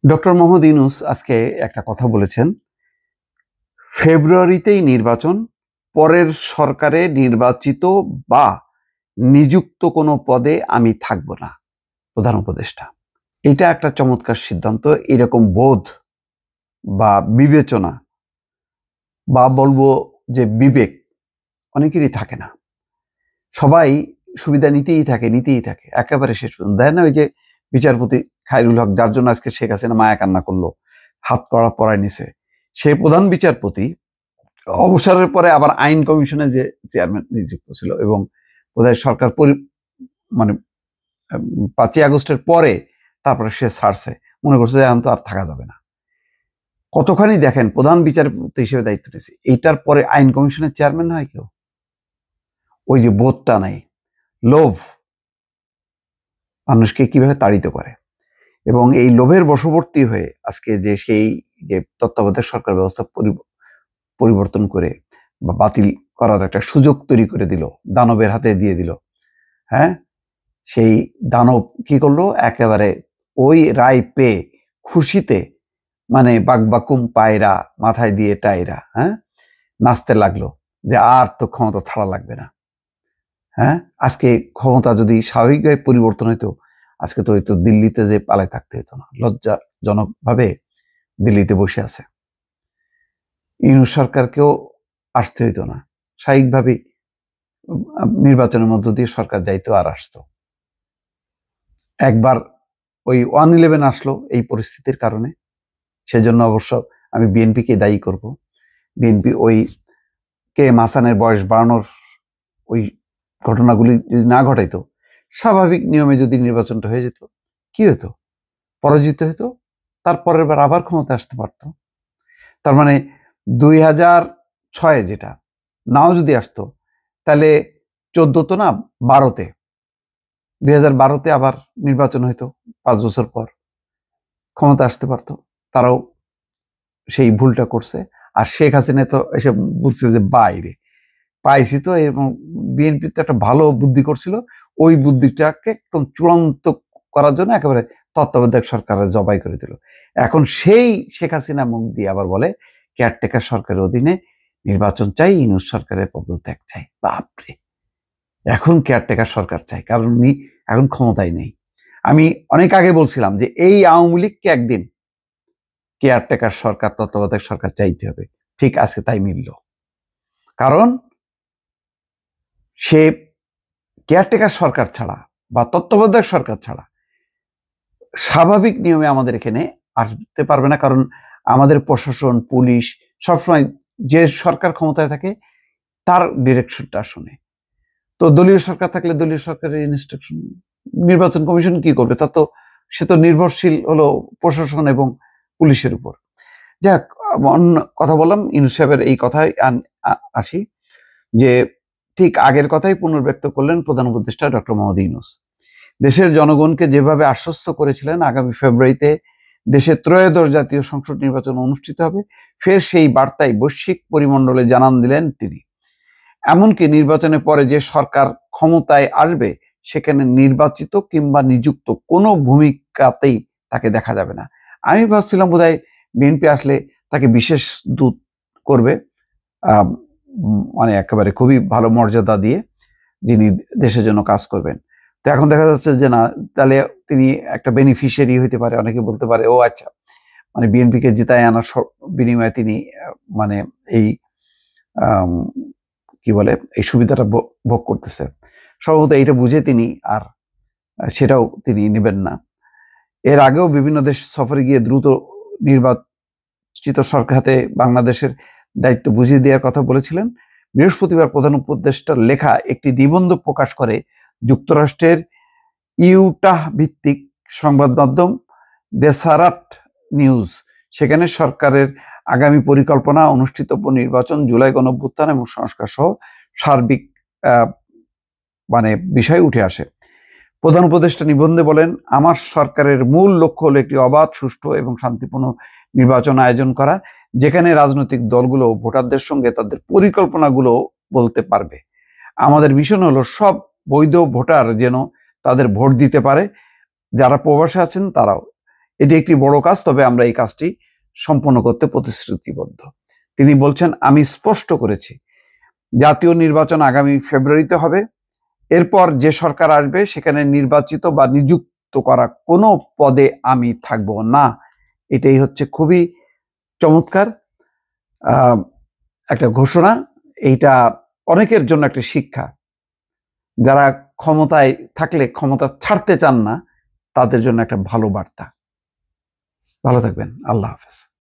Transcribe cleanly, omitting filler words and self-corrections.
Doctor Mohammad Yunus আজকে একটা কথা বলেছেন, ফেব্রুয়ারিতেই নির্বাচন, পরের সরকারে নির্বাচিত বা নিযুক্ত কোনো পদে আমি থাকব না, প্রধান উপদেষ্টা। এটা একটা চমৎকার সিদ্ধান্ত। এরকম বোধ বা বিবেচনা বা বলবো যে বিবেক অনেকেরই থাকে না। সবাই সুবিধা নিতেই থাকে একেবারে শেষ পর্যন্ত। দেয় না ওই যে বিচারপতি খায়রুল হক, যার জন্য আজকে শেখ হাসিনা মায়া কান্না করলো, হাত কড়া পরায় নিছে, সেই প্রধান বিচারপতি অবসরের পরে আবার আইন কমিশনে যে চেয়ারম্যান নিযুক্ত ছিল এবং বোধহয় সরকার মানে 5ই আগস্টের পরে তারপরে সে ছাড়ছে, মনে করছে যে এখন তো আর থাকা যাবে না। কতখানি দেখেন প্রধান বিচারপতি হিসেবে দায়িত্ব নিয়েছে, এইটার পরে আইন কমিশনের চেয়ারম্যান হয় কেউ? ওই যে বোধটা নাই, লোভ মানুষকে কিভাবে তাড়িত করে। এবং এই লোভের বশবর্তী হয়ে আজকে যে সেই যে তত্ত্বাবধায়ক সরকার ব্যবস্থা পরিবর্তন করে বা বাতিল করার একটা সুযোগ তৈরি করে দিল, দানবের হাতে দিয়ে দিল। হ্যাঁ, সেই দানব কি করলো, একেবারে ওই রায় পেয়ে খুশিতে মানে বাকবাকুম পায়রা মাথায় দিয়ে টায়রা, হ্যাঁ, নাচতে লাগলো যে আর তো ক্ষমতা ছাড়া লাগবে না। হ্যাঁ, আজকে ক্ষমতা যদি স্বাভাবিকভাবে পরিবর্তন হইতো, আজকে তো হয়তো দিল্লিতে যে পালায় থাকতে হতো না, লজ্জাজনক ভাবে দিল্লিতে বসে আছে। ইউনূস সরকারকেও আসতে হইতো না, স্বাভাবিকভাবে নির্বাচনের মধ্য দিয়ে সরকার যাইতো আর আসতো। একবার ওই 1-11 আসলো এই পরিস্থিতির কারণে, সেজন্য অবশ্য আমি বিএনপিকে দায়ী করব। বিএনপি ওই কে মাসানের বয়স বাড়ানোর ওই ঘটনাগুলি যদি না ঘটাইতো, স্বাভাবিক নিয়মে যদি নির্বাচনটা হয়ে যেত, কি হতো? পরাজিত হতো, তারপরের বার আবার ক্ষমতা আসতে পারত। তার মানে 2006 যেটা নাও যদি আসতো, তাহলে 14 তো না, 12তে 2012তে আবার নির্বাচন হইতো, 5 বছর পর ক্ষমতা আসতে পারতো। তারাও সেই ভুলটা করছে। আর শেখ হাসিনা তো এসে বলছে যে বাইরে পাইছি তো, এবং বিএনপি তো একটা ভালো বুদ্ধি করছিল, ওই বুদ্ধিটাকে একদম চূড়ান্ত করার জন্য একেবারে তত্ত্বাবধায়ক সরকারের জবাই করে দিল। এখন সেই শেখ হাসিনা মুখ দিয়ে আবার বলে কেয়ারটেকার সরকারের অধীনে নির্বাচন চাই, ইউনূস সরকারের পদত্যাগ চাই। বাপরে, এখন কেয়ারটেকার সরকার চাই, কারণ উনি এখন ক্ষমতায় নেই। আমি অনেক আগে বলছিলাম যে এই আওয়ামী লীগকে একদিন কেয়ারটেকার সরকার, তত্ত্বাবধায়ক সরকার চাইতে হবে। ঠিক আজকে তাই মিলল, কারণ সে কেয়ারটেকার সরকার ছাড়া বা তত্ত্বাবধায়ক সরকার ছাড়া স্বাভাবিক নিয়মে আমাদের এখানে আসতে পারবে না। কারণ আমাদের প্রশাসন, পুলিশ সবসময় যে সরকার ক্ষমতায় থাকে তার ডিরেকশনটা শুনে। তো দলীয় সরকার থাকলে দলীয় সরকারের ইনস্ট্রাকশন, নির্বাচন কমিশন কি করবে? তা তো সে তো নির্ভরশীল হলো প্রশাসন এবং পুলিশের উপর। যাক, অন্য কথা বললাম, ইউনূস সাহেবের এই কথায় আসি যে ঠিক আগের কথাই পুনর্ব্যক্ত করলেন প্রধান উপদেষ্টা ডক্টর মোহাম্মদ ইউনূস। দেশের জনগণকে যেভাবে আশ্বস্ত করেছিলেন আগামী ফেব্রুয়ারিতে দেশে ত্রয়োদশ জাতীয় সংসদ নির্বাচন অনুষ্ঠিত হবে, ফের সেই বার্তায় বৈশ্বিক পরিমণ্ডলে জানান দিলেন তিনি। এমনকি নির্বাচনের পরে যে সরকার ক্ষমতায় আসবে সেখানে নির্বাচিত কিংবা নিযুক্ত কোনো ভূমিকাতেই তাকে দেখা যাবে না। আমি ভাবছিলাম বোধহয় বিএনপি আসলে তাকে বিশেষ দূত করবে, মানে একেবারে খুবই ভালো মর্যাদা দিয়ে, যিনি দেশের জন্য কাজ করবেন। তো এখন দেখা যাচ্ছে যে না, তাহলে তিনি একটা বেনিফিশিয়ারি হইতে পারে। অনেকে বলতে পারে ও আচ্ছা, মানে বিএনপিকে জিতায় আনার বিনিময়ে তিনি মানে এই কি বলে এই সুবিধাটা ভোগ করতেছে। সম্ভবত এইটা বুঝে তিনি আর সেটাও তিনি নেবেন না। এর আগেও বিভিন্ন দেশ সফরে গিয়ে দ্রুত নির্বাচিত সরকার হাতে বাংলাদেশের দায়িত্ব বুঝিয়ে দেওয়ার কথা বলেছিলেন। বৃহস্পতিবার প্রধান উপদেষ্টার লেখা একটি নিবন্ধ প্রকাশ করে যুক্তরাষ্ট্রের ইউটাহ ভিত্তিক সংবাদ মাধ্যম দেসারাট নিউজ। সেখানে সরকারের আগামী পরিকল্পনা, অনুষ্ঠিতব্য নির্বাচন, জুলাই গণঅভ্যুত্থান এবং সংস্কার সহ সার্বিক মানে বিষয় উঠে আসে। প্রধান উপদেষ্টা নিবন্ধে বলেন, আমার সরকারের মূল লক্ষ্য হলো একটি অবাধ, সুষ্ঠু এবং শান্তিপূর্ণ নির্বাচন আয়োজন করা, যেখানে রাজনৈতিক দলগুলো ভোটারদের সঙ্গে তাদের পরিকল্পনাগুলো বলতে পারবে। আমাদের মিশন হলো সব বৈধ ভোটার যেন তাদের ভোট দিতে পারে, যারা প্রবাসে আছেন তারাও। এটি একটি বড় কাজ, তবে আমরা এই কাজটি সম্পন্ন করতে প্রতিশ্রুতিবদ্ধ। তিনি বলছেন, আমি স্পষ্ট করেছি জাতীয় নির্বাচন আগামী ফেব্রুয়ারিতে হবে। এরপর যে সরকার আসবে সেখানে নির্বাচিত বা নিযুক্ত করা কোনো পদে আমি থাকব না। এটাই হচ্ছে খুবই চমৎকার একটা ঘোষণা। এইটা অনেকের জন্য একটা শিক্ষা। যারা ক্ষমতায় থাকলে ক্ষমতা ছাড়তে চান না, তাদের জন্য একটা ভালো বার্তা। ভালো থাকবেন। আল্লাহ হাফেজ।